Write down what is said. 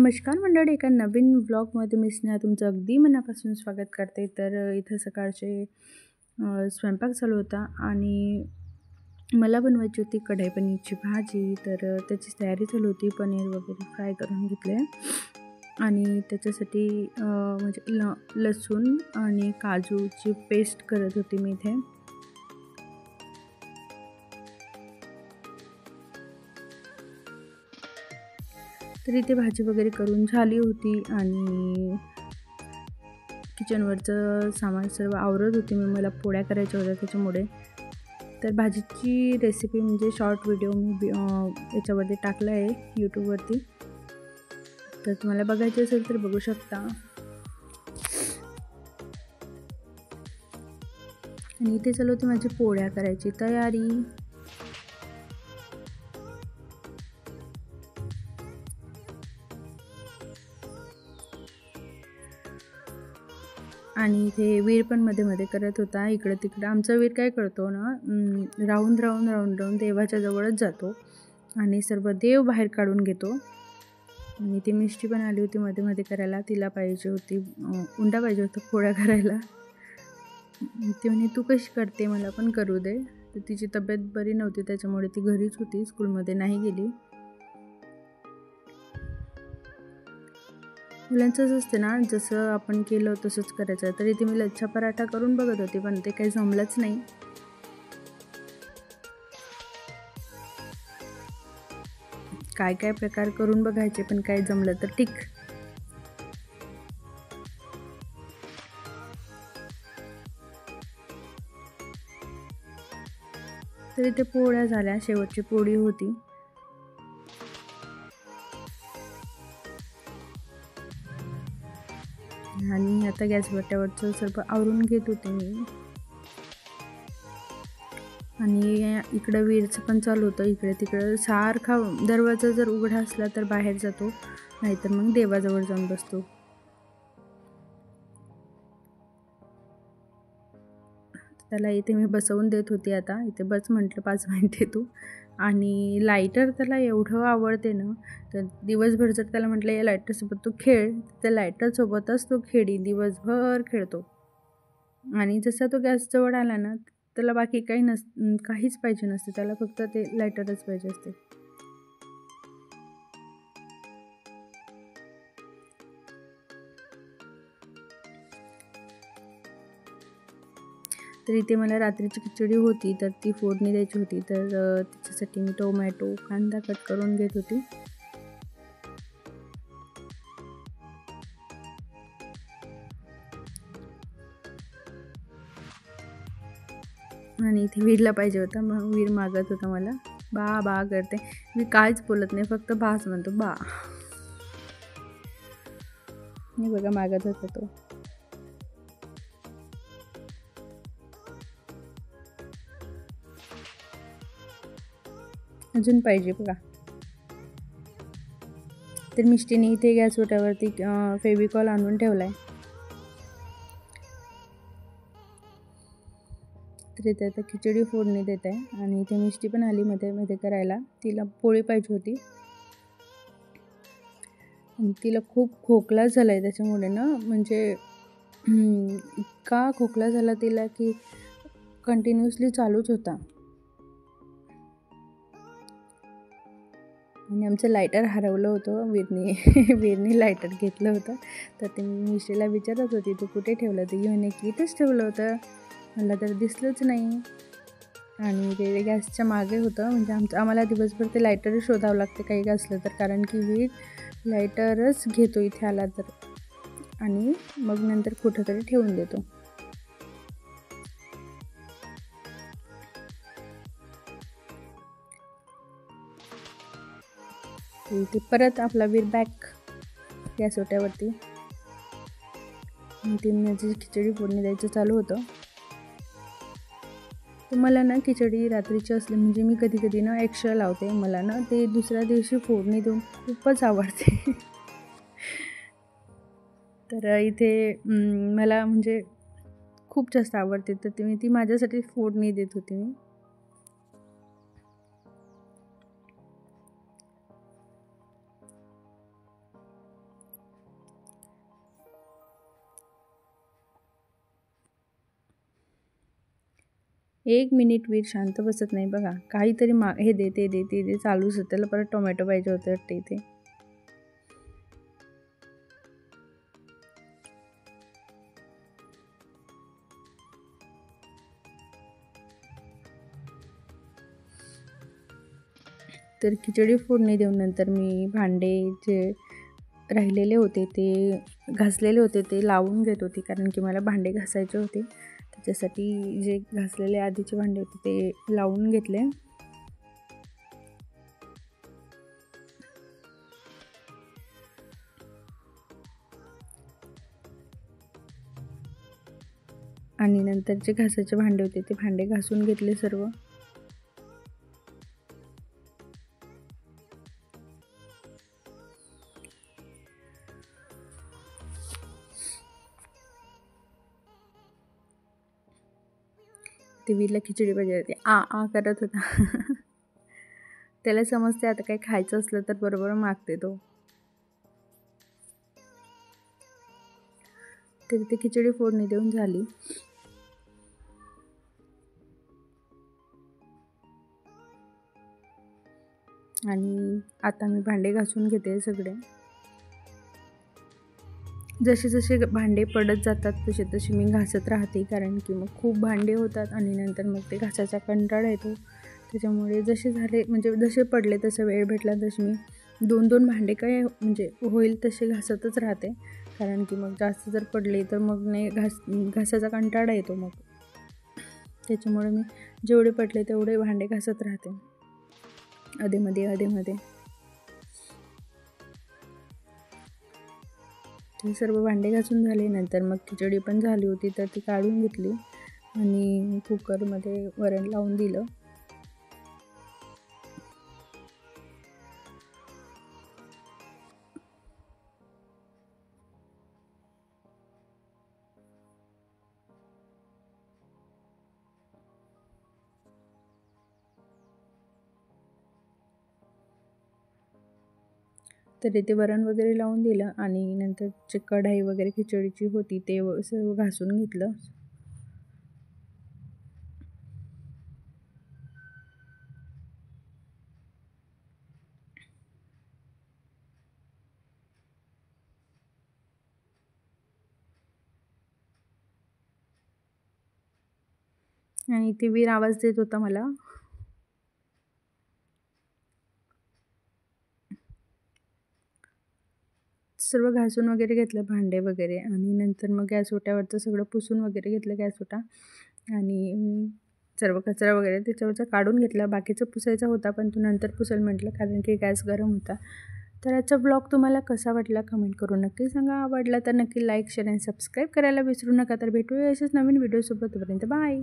नमस्कार मंडळी, एका नवीन व्लॉगमध्ये मी स्नेहा तुमचं अगदी मनापासून स्वागत करते. तर इथं सकाळचे स्वयंपाक चालू होता आणि मला बनवायची होती कढई पनीरची भाजी. तर त्याची तयारी चालू होती. पनीर वगैरे फ्राय करून घेतले आणि त्याच्यासाठी म्हणजे लसूण आणि काजूची पेस्ट करत होती मी इथे. तर इथे भाजी वगैरे करून झाली होती आणि किचनवरचं सामान सर्व आवरत होती मी. मला पोळ्या करायच्या होत्या त्याच्यामुळे. तर भाजीची रेसिपी म्हणजे शॉर्ट व्हिडिओ मी याच्यावरती टाकला आहे यूट्यूबवरती. तर तुम्हाला बघायची असेल तर बघू शकता. आणि इथे चालू होती माझी पोळ्या करायची तयारी. आणि इथे वीर पण मध्ये मध्ये करत होता. इकडं तिकडं आमचा वीर काय करतो ना, राहून देवाच्या जवळच जातो आणि सर्व देव बाहेर काढून घेतो. आणि ती मिष्टी पण आली होती मध्ये मध्ये करायला. तिला पाहिजे होती उंडा पाहिजे होता पोळ्या करायला. ती म्हणे तू कशी करते, मला पण करू दे. तर तिची तब्येत बरी नव्हती त्याच्यामुळे ती घरीच होती, स्कूलमध्ये नाही गेली. मुलांचंच असतं ना, जसं आपण केलं तसंच करायचं. तरी ती मी लच्छा पराठा करून बघत होती पण ते काही जमलंच नाही. काय काय प्रकार करून बघायचे पण काय जमलं तर ठीक. तर इथे पोळ्या झाल्या, शेवटची पोळी होती. आणि आता गॅस बट्ट्यावरचं सर्व आवरून घेत होते मी. आणि इकडं वीरचं पण चालू होतं. इकडे तिकडं सारखा दरवाजा जर उघडा असला तर बाहेर जातो, नाहीतर मग देवाजवळ जाऊन बसतो. त्याला इथे मी बसवून देत होती. आता इथे बस म्हटलं 5 मिनिटे तू. आणि लायटर त्याला एवढं आवडते ना, तर दिवसभर जर त्याला म्हटलं या लायटरसोबत तू खेळ, त्या लायटरसोबतच तो दिवसभर खेळतो. आणि जसा तो गॅसजवळ आला ना, त्याला बाकी काहीच पाहिजे नसते. त्याला फक्त ते लायटरच पाहिजे असते. तर इथे मला रात्रीची खिचडी होती, तर ती फोडणी द्यायची होती. तर त्याच्यासाठी मी टोमॅटो कांदा कट करून घेत होती. आणि इथे वीरला पाहिजे होता, मग वीर मागत होता मला. बा बा करते. मी काहीच बोलत नाही, फक्त बाच म्हणतो, बा. मी बघा मागत होता तो. अजून पाहिजे बघा. तर मिष्टीने इथे गॅस ओट्यावरती फेविकॉल आणून ठेवला आहे. तर इथे आता खिचडी फोडणी देत आहे. आणि इथे मिष्टी पण आली मध्ये मध्ये करायला. तिला पोळी पाहिजे होती. आणि तिला खूप खोकला झाला आहे त्याच्यामुळे ना, म्हणजे इतका खोकला झाला तिला की कंटिन्युअसली चालूच होता. आणि आमचं लायटर हरवलं होतं. वीरनी लायटर घेतलं होतं. तर ते मिष्टीला विचारत होती तू कुठे ठेवलं. ते म्हणे की इथंच ठेवलं होतं, मला तर दिसलंच नाही. आणि ते गॅसच्या मागे होतं. म्हणजे आम्हाला दिवसभर ते लायटरच शोधावं लागते काही असलं तर, कारण की वीर लायटरच घेतो इथे आला तर, आणि मग नंतर कुठंतरी ठेवून देतो. इथे परत आपला वीर बॅक गॅस ओट्यावरती. ती माझी खिचडी फोडणी द्यायचं चालू होतं. तर मला ना खिचडी रात्रीची असली म्हणजे मी कधी कधी ना एक्स्ट्रा लावते. मला ना ते दुसऱ्या दिवशी फोडणी देऊन खूपच आवडते. तर इथे मला म्हणजे खूप जास्त आवडते, तर ती माझ्यासाठी फोडणी देत होती मी. 1 मिनिट वीर शांत बसत नाही बघा. काहीतरी हे दे ते दे ते दे चालूच होतं. त्याला परत टोमॅटो पाहिजे होते वाटते इथे. तर खिचडी फोडणी देऊन नंतर मी भांडे जे राहिलेले होते ते घासलेले होते ते लावून घेत होते, कारण की मला भांडे घासायचे होते. त्याच्यासाठी जे घासलेले आधीचे भांडे होते ते लावून घेतले. आणि नंतर जे घासाचे भांडे होते ते भांडे घासून घेतले सर्व. ते वीरला खिचडी पाहिजे होती. आ करत होता. त्याला समजते आता काही खायचं असलं तर बरोबर मागते तो. तरी ते खिचडी फोडणी देऊन झाली. आणि आता मी भांडे घासून घेते सगळे. जसे जसे भांडे पडत जातात तसे तसे मी घासत राहते, कारण की मग खूप भांडे होतात आणि नंतर मग ते घासायचा कंटाळा येतो. त्याच्यामुळे जसे झाले म्हणजे जसे पडले तसं वेळ भेटला तसे मी 2-2 भांडे काय म्हणजे होईल तसे घासतच राहते, कारण की मग जास्त जर पडले तर मग नाही घासायचा कंटाळा येतो मग. त्याच्यामुळे मी जेवढे पडले तेवढे भांडे घासत राहते अधेमध्ये. ते सर्व भांडे घासून झाले. नंतर मग खिचडी पण झाली होती तर ती काढून घेतली आणि कुकरमध्ये वरण लावून दिलं. तर इथे वरण वगैरे लावून दिलं आणि नंतर जे कढाई वगैरे खिचडीची होती ते सर्व घासून घेतलं. आणि ते वीर आवाज देत होता मला. सर्व घासून वगैरे घेतलं भांडे वगैरे आणि नंतर मग गॅस ओट्यावरचं सगळं पुसून वगैरे घेतलं गॅस ओटा आणि सर्व कचरा वगैरे त्याच्यावरचा काढून घेतला. बाकीचं पुसायचा होता पण तो नंतर पुसेल म्हटलं, कारण की गॅस गरम होता. तर आजचा ब्लॉग तुम्हाला कसा वाटला कमेंट करून नक्की सांगा. आवडला तर नक्की लाईक शेअर आणि सबस्क्राईब करायला विसरू नका. तर भेटूया असेच नवीन व्हिडिओसोबत. तोपर्यंत बाय.